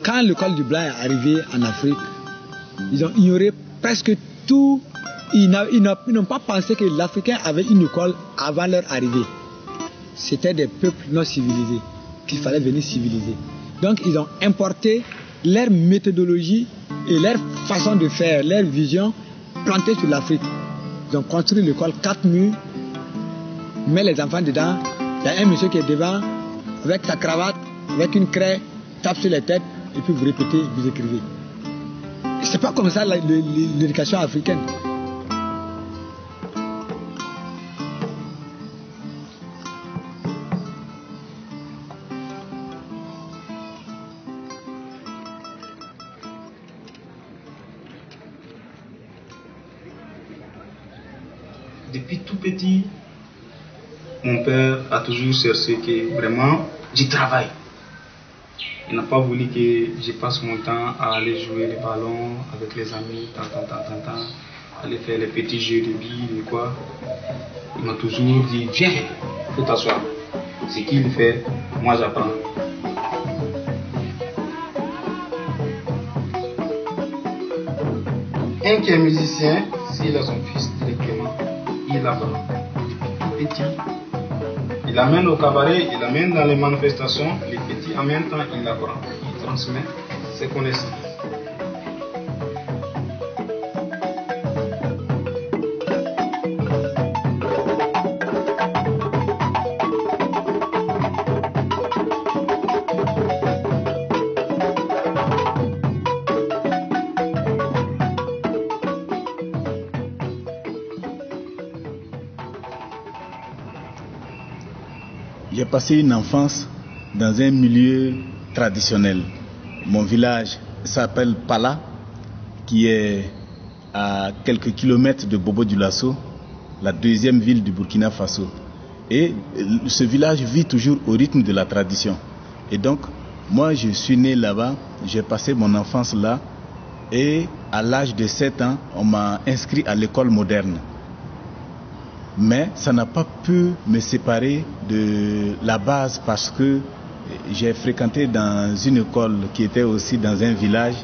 Quand le col du blanc est arrivé en Afrique, ils ont ignoré presque tout. Ils n'ont pas pensé que l'Africain avait une école avant leur arrivée. C'était des peuples non civilisés qu'il fallait venir civiliser. Donc ils ont importé leur méthodologie et leur façon de faire, leur vision plantée sur l'Afrique. Ils ont construit l'école 4 murs, met les enfants dedans. Il y a un monsieur qui est devant avec sa cravate, avec une craie, tape sur les têtes et puis vous répétez, vous écrivez. C'est pas comme ça l'éducation africaine. Depuis tout petit, mon père a toujours cherché que vraiment je travaille. Il n'a pas voulu que je passe mon temps à aller jouer le ballon avec les amis, aller faire les petits jeux de billes et quoi. Il m'a toujours dit, viens, faut t'asseoir. Ce qu'il fait, moi j'apprends. Un qui est musicien, s'il a son fils directement, il apprend. Depuis petit, il amène au cabaret, il amène dans les manifestations, les petits en même temps, il apprend, il transmet ses connaissances. J'ai passé une enfance dans un milieu traditionnel. Mon village s'appelle Pala, qui est à quelques kilomètres de Bobo Dioulasso, la deuxième ville du Burkina Faso. Et ce village vit toujours au rythme de la tradition. Et donc, moi je suis né là-bas, j'ai passé mon enfance là, et à l'âge de 7 ans, on m'a inscrit à l'école moderne. Mais ça n'a pas pu me séparer de la base parce que j'ai fréquenté dans une école qui était aussi dans un village,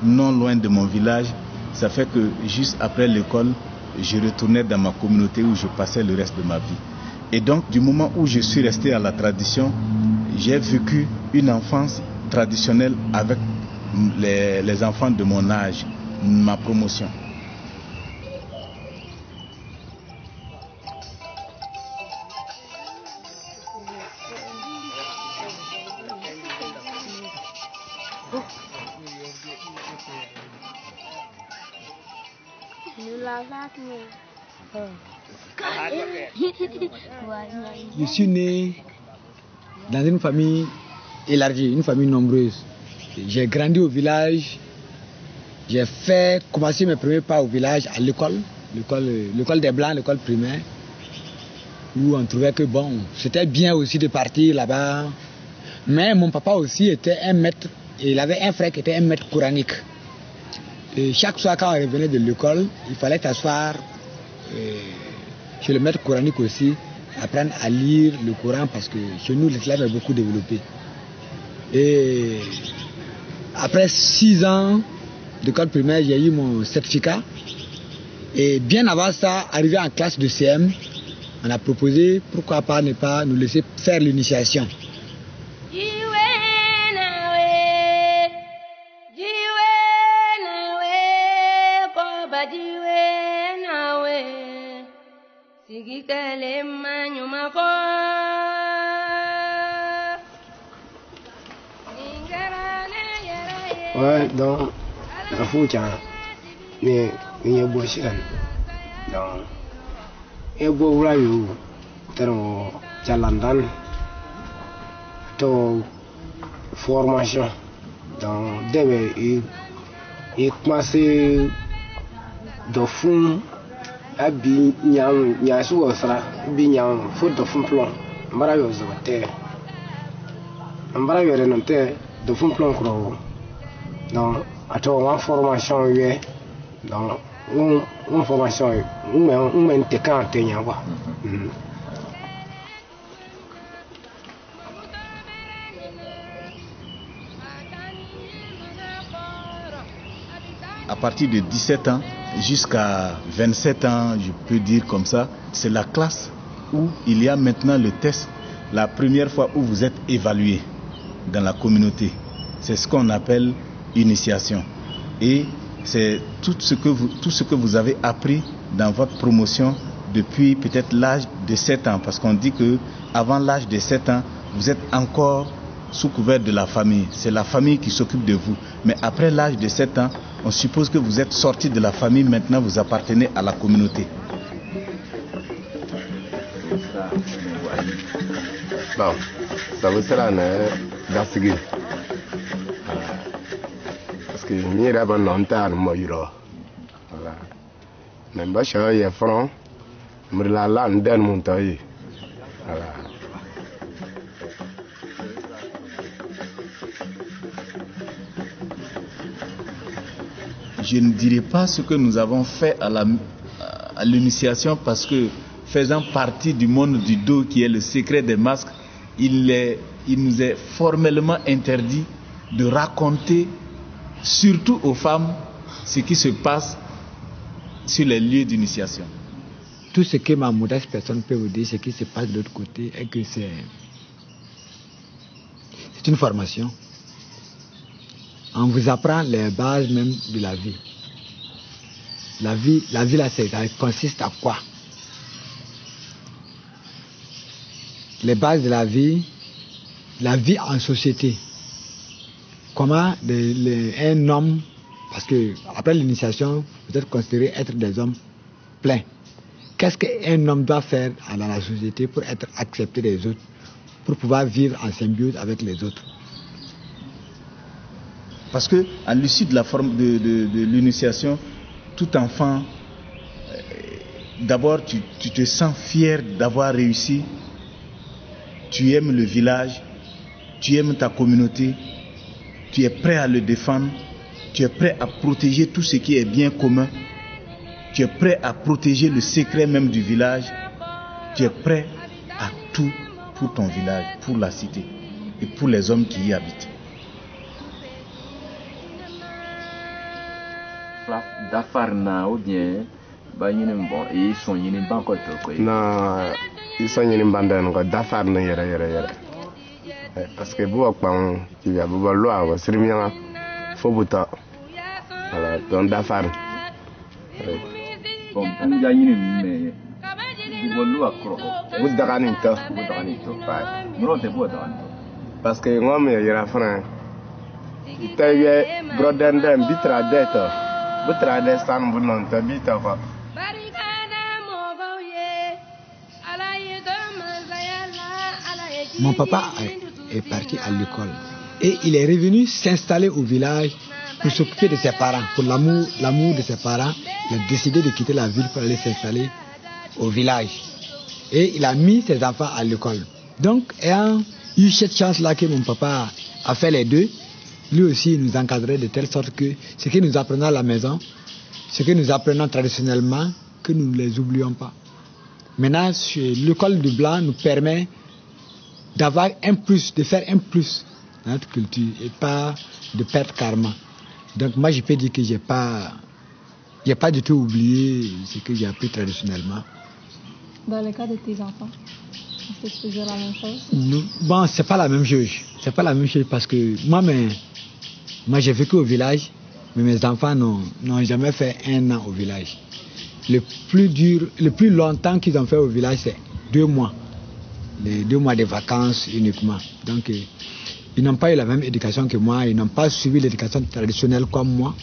non loin de mon village. Ça fait que juste après l'école, je retournais dans ma communauté où je passais le reste de ma vie. Et donc, du moment où je suis resté à la tradition, j'ai vécu une enfance traditionnelle avec les enfants de mon âge, ma promotion. Je suis né dans une famille élargie, une famille nombreuse. J'ai grandi au village. J'ai commencé mes premiers pas au village à l'école des Blancs, l'école primaire, où on trouvait que bon, c'était bien aussi de partir là-bas. Mais mon papa aussi était un maître, et il avait un frère qui était un maître coranique. Et chaque soir quand on revenait de l'école, il fallait s'asseoir chez le maître coranique aussi, apprendre à lire le Coran parce que chez nous l'islam est beaucoup développé. Et après 6 ans d'école primaire, j'ai eu mon certificat. Et bien avant ça, arrivé en classe de CM, on a proposé pourquoi pas ne pas nous laisser faire l'initiation. Ouais, donc, la fouille, mais il y a beau chien. Donc, il y a beau rayon, terme, jalandan, to formation. Donc, dès il commençait de fond, à bien, il y a souvent ça, bien, faute de fond plan, marailleux de terre. Marailleux de terre, de fond plan croix. Donc, à toi, une formation, donc, une formation, on met des camps, À partir de 17 ans jusqu'à 27 ans, je peux dire comme ça, c'est la classe où il y a maintenant le test, la première fois où vous êtes évalué dans la communauté. C'est ce qu'on appelle initiation. Et c'est tout ce que vous avez appris dans votre promotion depuis peut-être l'âge de 7 ans. Parce qu'on dit que avant l'âge de 7 ans, vous êtes encore sous couvert de la famille. C'est la famille qui s'occupe de vous. Mais après l'âge de 7 ans, on suppose que vous êtes sorti de la famille, maintenant vous appartenez à la communauté. Bon, ça vous sera d'assigner. Parce que je n'ai pas longtemps, moi, voilà. Mais je suis franc, je suis là, je suis monté. Voilà. Je ne dirai pas ce que nous avons fait à l'initiation parce que faisant partie du monde du dos qui est le secret des masques, il nous est formellement interdit de raconter, surtout aux femmes, ce qui se passe sur les lieux d'initiation. Tout ce que ma modeste personne peut vous dire, ce qui se passe de l'autre côté, est que c'est une formation. On vous apprend les bases même de la vie. La vie là, ça consiste à quoi? Les bases de la vie en société. Comment un homme, parce que après l'initiation, vous êtes considéré être des hommes pleins. Qu'est-ce qu'un homme doit faire dans la société pour être accepté des autres, pour pouvoir vivre en symbiose avec les autres? Parce que à l'issue de la forme de l'initiation, tout enfant, d'abord tu te sens fier d'avoir réussi, tu aimes le village, tu aimes ta communauté, tu es prêt à le défendre, tu es prêt à protéger tout ce qui est bien commun, tu es prêt à protéger le secret même du village, tu es prêt à tout pour ton village, pour la cité et pour les hommes qui y habitent. Dafarna ou bien bon ils sont une banque non ils sont une bande de Dafarna parce que beaucoup quand tu as beaucoup loi c'est bien faut buta voilà donc Dafar bon on gagne mais beaucoup loi croco vous daganito non c'est beau parce que moi mais il y a franc il taille broden bitra d'être Mon papa est parti à l'école et il est revenu s'installer au village pour s'occuper de ses parents. Pour l'amour de ses parents, il a décidé de quitter la ville pour aller s'installer au village. Et il a mis ses enfants à l'école. Donc, ayant eu cette chance-là que mon papa a fait les deux, lui aussi il nous encadrait de telle sorte que ce que nous apprenons à la maison, ce que nous apprenons traditionnellement, que nous ne les oublions pas. Maintenant, l'école du blanc nous permet d'avoir un plus, de faire un plus dans notre culture et pas de perdre karma. Donc moi je peux dire que j'ai pas du tout oublié ce que j'ai appris traditionnellement. Dans le cas de tes enfants, est-ce que tu faisais la même chose? Bon, c'est pas la même chose. C'est pas la même chose parce que moi j'ai vécu au village, mais mes enfants n'ont jamais fait 1 an au village. le plus dur, le plus longtemps qu'ils ont fait au village, c'est 2 mois. Les 2 mois de vacances uniquement. Donc, ils n'ont pas eu la même éducation que moi, ils n'ont pas suivi l'éducation traditionnelle comme moi.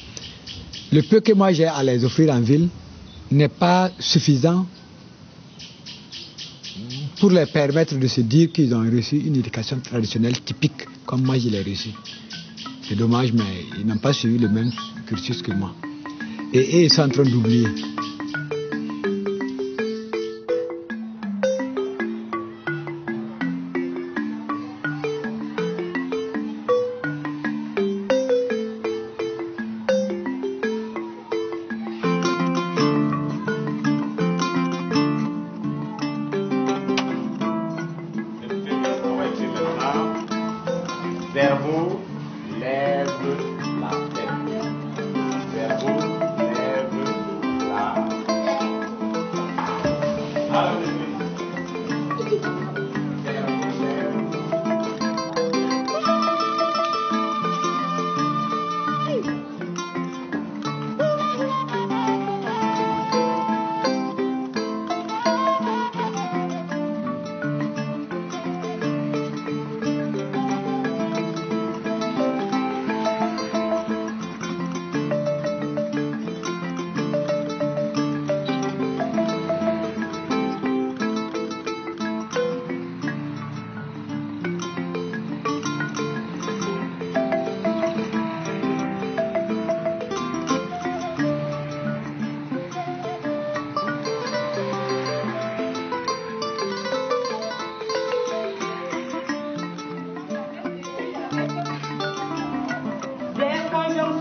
Le peu que moi j'ai à les offrir en ville n'est pas suffisant pour leur permettre de se dire qu'ils ont reçu une éducation traditionnelle typique comme moi je l'ai reçue. C'est dommage, mais ils n'ont pas suivi le même cursus que moi. Et ils sont en train d'oublier. Vers vous, lève la tête. Vers vous, lève la tête. Allez.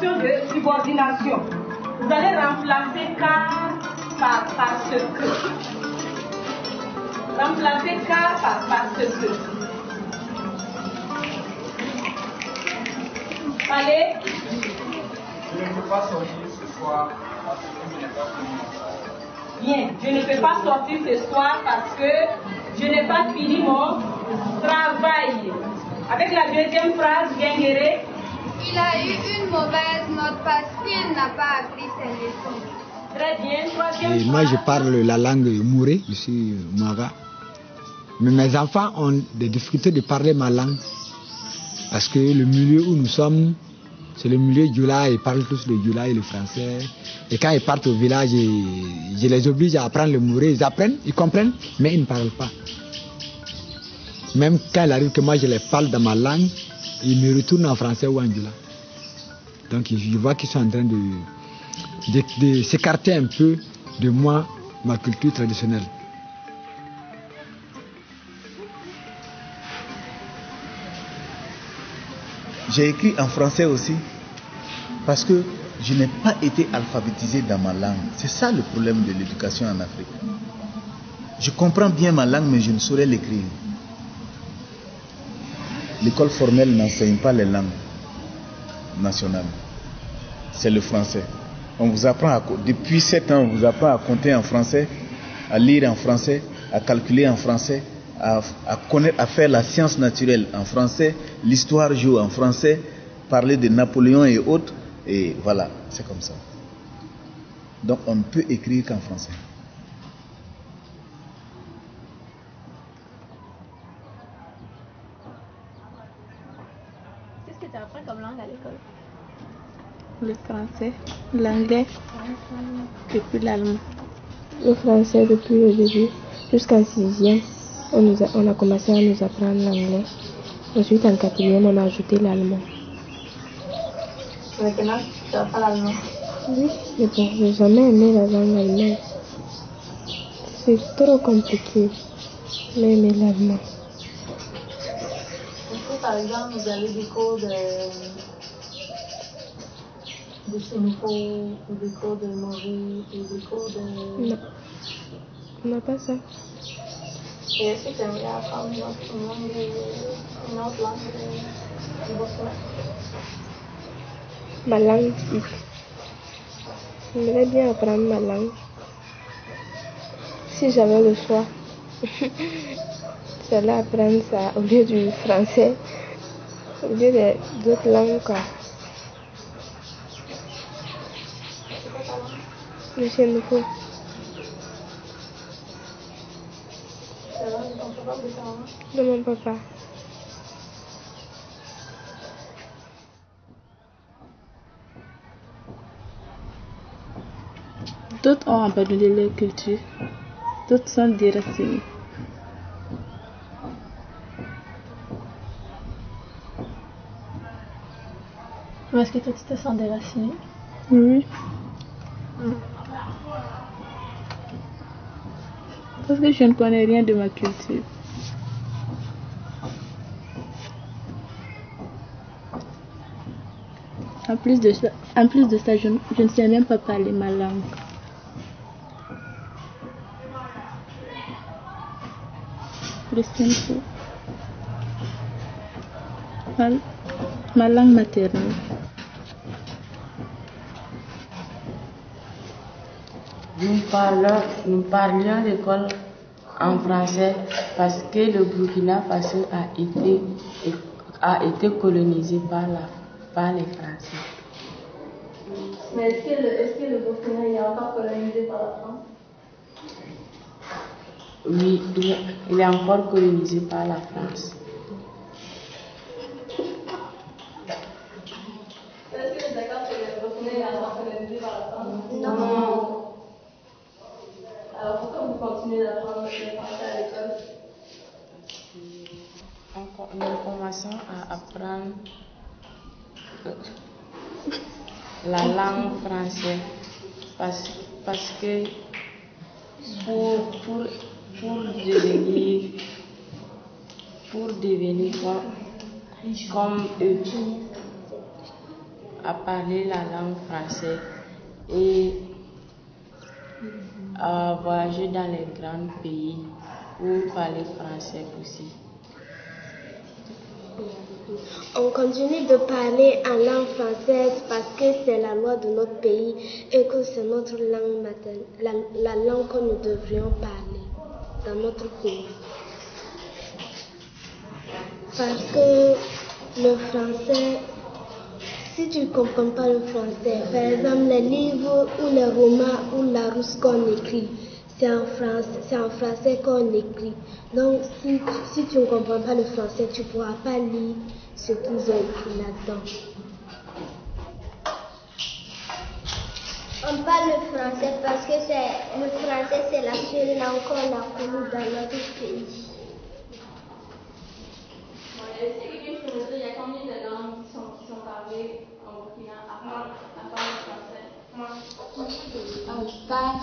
De subordination. Vous allez remplacer car par parce que. Remplacer car par parce que. Allez. Je ne peux pas sortir ce soir parce que je n'ai pas fini mon travail. Bien, je ne peux pas sortir ce soir parce que je n'ai pas fini mon travail. Avec la deuxième phrase, Guinguéré. Il a eu une mauvaise note parce qu'il n'a pas appris ses leçons. Très bien, troisième Et moi, je parle la langue mourée, ici, Mouava. Mais mes enfants ont des difficultés de parler ma langue. Parce que le milieu où nous sommes, c'est le milieu Djoula, ils parlent tous le Djoula et le français. Et quand ils partent au village, je les oblige à apprendre le mouré. Ils apprennent, ils comprennent, mais ils ne parlent pas. Même quand il arrive que moi je les parle dans ma langue, ils me retournent en français ou en Djoula. Donc je vois qu'ils sont en train de s'écarter un peu de moi, ma culture traditionnelle. J'ai écrit en français aussi parce que je n'ai pas été alphabétisé dans ma langue. C'est ça le problème de l'éducation en Afrique. Je comprends bien ma langue, mais je ne saurais l'écrire. L'école formelle n'enseigne pas les langues nationales. C'est le français. On vous apprend depuis 7 ans, on vous apprend à compter en français, à lire en français, à calculer en français, à connaître, à faire la science naturelle en français, l'histoire géo en français, parler de Napoléon et autres, et voilà, c'est comme ça. Donc on ne peut écrire qu'en français. Qu'est-ce que tu apprends comme langue à l'école? Le français, l'anglais, et puis l'allemand. Le français depuis le début jusqu'en 6e. On a commencé à nous apprendre l'anglais. Ensuite, en 4e, on a ajouté l'allemand. Maintenant, tu apprends l'allemand? Oui, mais bon, j'ai jamais aimé la langue allemande. C'est trop compliqué. J'ai aimé l'allemand. Est-ce que, par exemple, vous avez des cours de Sénéco, ou des cours de Maurice, ou des cours de... Non, on n'a pas ça. Et est-ce que tu aimerais apprendre une autre langue du Burkina? Ma langue, oui. J'aimerais bien apprendre ma langue. Si j'avais le choix, j'allais apprendre ça au lieu du français, au lieu d'autres langues, quoi. Le Sénéco. de ta maman? De mon papa. D'autres ont abandonné leur culture, d'autres sont déracinés. Mais est-ce que toi tu te sens déraciné? Oui. Parce que je ne connais rien de ma culture. En plus de ça, je ne sais même pas parler ma langue. Le simple. Ma langue maternelle. Nous parlions l'école en français parce que le Burkina Faso a été colonisé par les Français. Mais est-ce que le Burkina est encore colonisé par la France? Oui, il est encore colonisé par la France. Est-ce que tu es d'accord que le Burkina est encore colonisé par la France? Non. Alors pourquoi vous continuez d'apprendre le français à l'école? Nous commençons à apprendre la langue française parce que pour devenir comme eux, à parler la langue française et à voyager dans les grands pays pour parler français aussi. On continue de parler en langue française parce que c'est la loi de notre pays et que c'est notre langue maternelle, la langue que nous devrions parler dans notre pays. Parce que le français, si tu ne comprends pas le français, par exemple les livres ou les romans ou la rousse qu'on écrit, c'est en français qu'on écrit. Donc si tu ne comprends pas le français, tu ne pourras pas lire ce qu'ils ont écrit là-dedans. On parle le français parce que le français c'est la seule langue qu'on a connue dans notre pays. Est-ce que quelqu'un peut me dire il y a combien de langues qui sont parlées en Burkina à part le français? On parle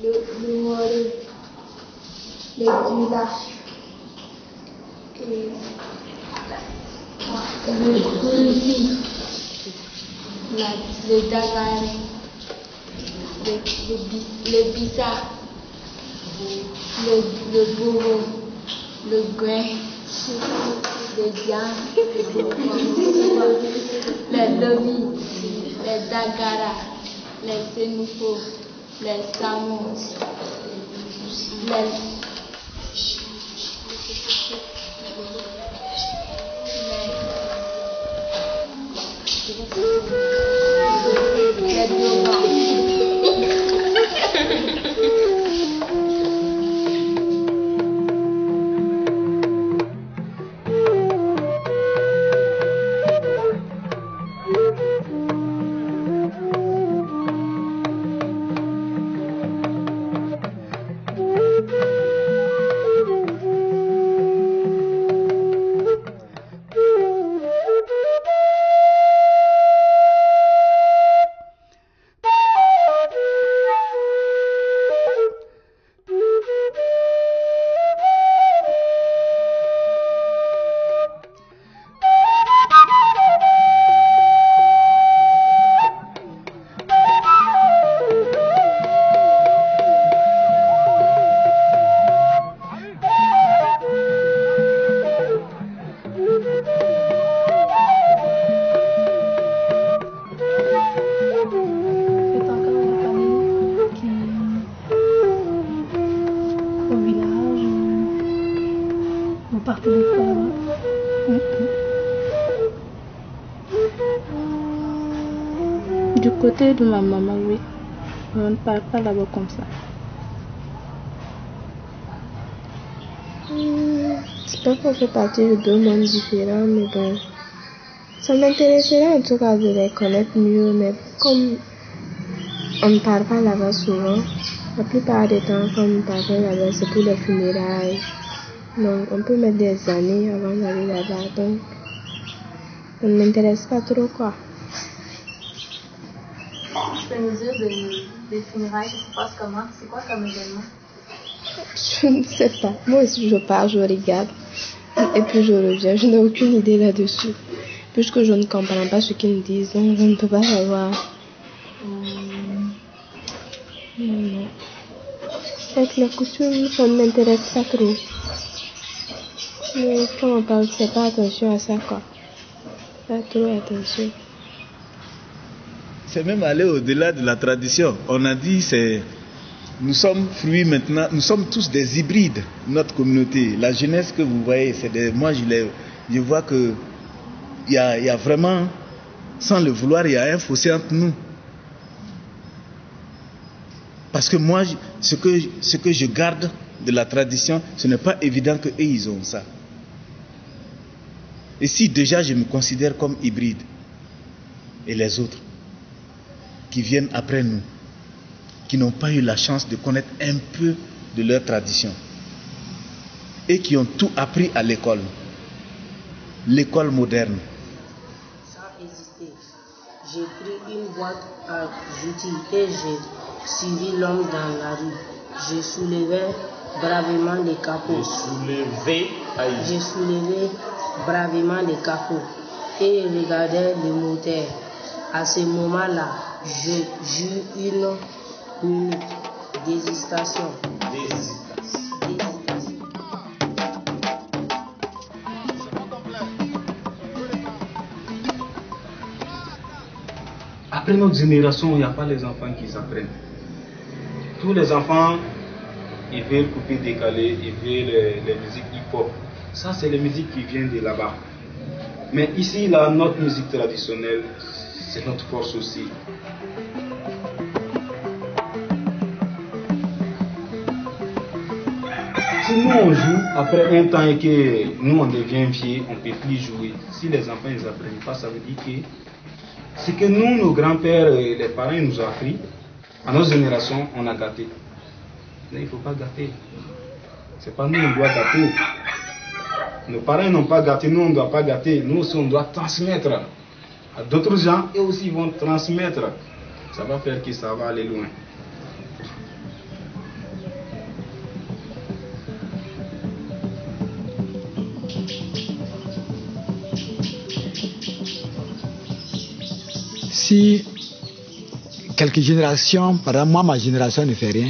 le Moré, le Dula, le Kouli, le Dagare, le Bissa, le Bobo, le Gouin, le Dian, les Lobi, les Dagara, les Sénoufo, les Samos, les Dogons. Du côté de ma maman, oui. On ne parle pas là-bas comme ça. C'est pas qu'on fait partie de deux mondes différents, mais bon, ça m'intéresserait en tout cas de les connaître mieux, mais comme on ne parle pas là-bas souvent, la plupart des temps, quand on parle là-bas, c'est pour les funérailles. Donc, on peut mettre des années avant d'aller là-bas, donc ça ne m'intéresse pas trop, quoi. Tu peux nous dire des funérailles qui se passent comment? C'est quoi comme événement? Je ne sais pas. Moi aussi, je pars, je regarde, et puis je reviens. Je n'ai aucune idée là-dessus. Puisque je ne comprends pas ce qu'ils me disent, donc je ne peux pas savoir. Non. Avec la coutume, ça ne m'intéresse pas trop. Mais quand on parle, c'est pas attention à ça, quoi. Pas trop attention. C'est même aller au-delà de la tradition. On a dit, nous sommes fruits maintenant, nous sommes tous des hybrides, notre communauté. La jeunesse que vous voyez, moi je vois que il y a vraiment, sans le vouloir, il y a un fossé entre nous. Parce que moi, ce que je garde de la tradition, ce n'est pas évident qu'eux, ils ont ça. Et si déjà je me considère comme hybride, et les autres qui viennent après nous, qui n'ont pas eu la chance de connaître un peu de leur tradition, et qui ont tout appris à l'école moderne. Sans hésiter, j'ai pris une boîte à outils et j'ai suivi l'homme dans la rue. Je soulevais bravement les capots. J'ai soulevé bravement les capots et regardais le moteur. À ce moment-là, j'eus une minute d'hésitation. Après notre génération, il n'y a pas les enfants qui apprennent. Tous les enfants, ils veulent couper décalé, ils veulent les musiques hip-hop. Ça, c'est les musiques qui viennent de là-bas. Mais ici, là, notre musique traditionnelle, c'est notre force aussi. Si nous on joue, après un temps et que nous on devient vieux, on ne peut plus jouer. Si les enfants ils apprennent pas, ça veut dire que c'est que nous, nos grands-pères et les parents nous ont appris, à notre génération, on a gâté. Mais il ne faut pas gâter. C'est pas nous on doit gâter. Nos parents n'ont pas gâté, nous on ne doit pas gâter. Nous aussi on doit transmettre à d'autres gens et aussi vont transmettre. Ça va faire que ça va aller loin. Si quelques générations, par exemple moi ma génération ne fait rien,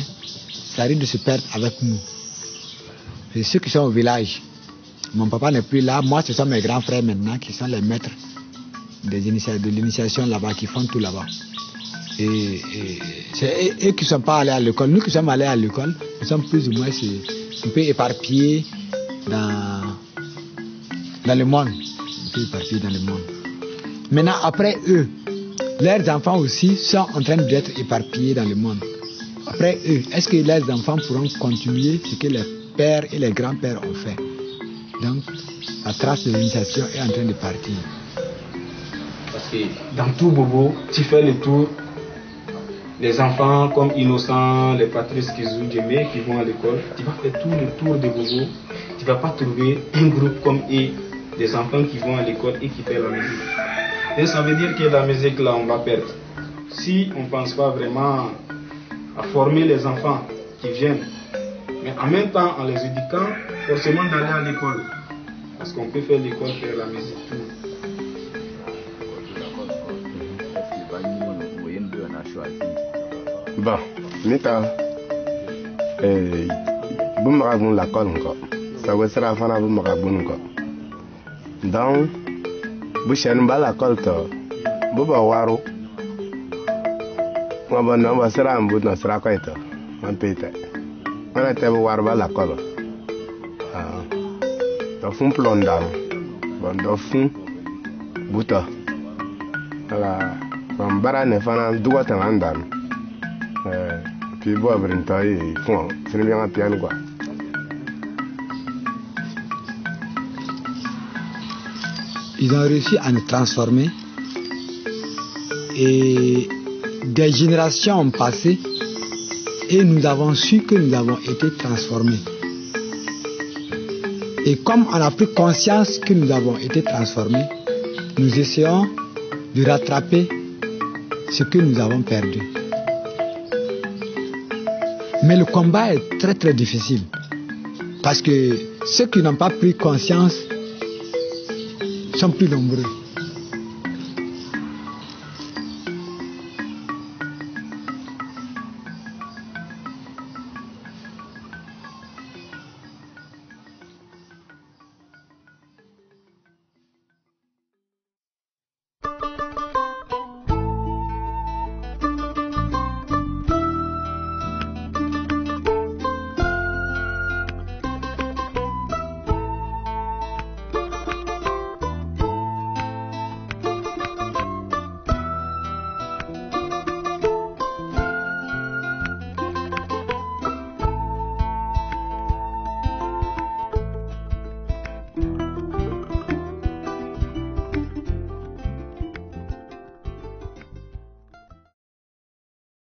ça risque de se perdre avec nous. C'est ceux qui sont au village. Mon papa n'est plus là, moi ce sont mes grands frères maintenant qui sont les maîtres de l'initiation là-bas, qui font tout là-bas. Et c'est eux qui ne sont pas allés à l'école. Nous qui sommes allés à l'école, nous sommes plus ou moins un peu éparpillés dans le monde. Un peu éparpillés dans le monde. Maintenant, après eux, leurs enfants aussi sont en train d'être éparpillés dans le monde. Après eux, est-ce que leurs enfants pourront continuer ce que les pères et les grands-pères ont fait? Donc, la trace de l'initiation est en train de partir. Parce que dans tout Bobo, tu fais le tour. Les enfants comme Innocent, les Patrice Kizou, Djemé qui vont à l'école, tu vas faire tout le tour de Bobo. Tu ne vas pas trouver un groupe comme eux, des enfants qui vont à l'école et qui font la musique. Et ça veut dire que la musique là, on va perdre. Si on ne pense pas vraiment à former les enfants qui viennent, mais en même temps en les éduquant, forcément d'aller à l'école. Parce qu'on peut faire l'école, faire la musique, tout. Bon, maintenant, vous me racontez l'école encore. Ça va être la fin de vous me raconter encore. Donc, vous cherchez l'école, vous va voir. Moi, bon, on va se rendre, on sera quoi être. On peut être. On a été voir l'école. Dans le fond, plan d'âme. Dans le fond, bouton. Voilà. Quand Baran est fan, doit être un d'âme. Puis, bon, après, il faut. C'est bien un piano, quoi. ils ont réussi à nous transformer. Et des générations ont passé et nous avons su que nous avons été transformés. Et comme on a pris conscience que nous avons été transformés, nous essayons de rattraper ce que nous avons perdu. Mais le combat est très très difficile parce que ceux qui n'ont pas pris conscience sont plus nombreux.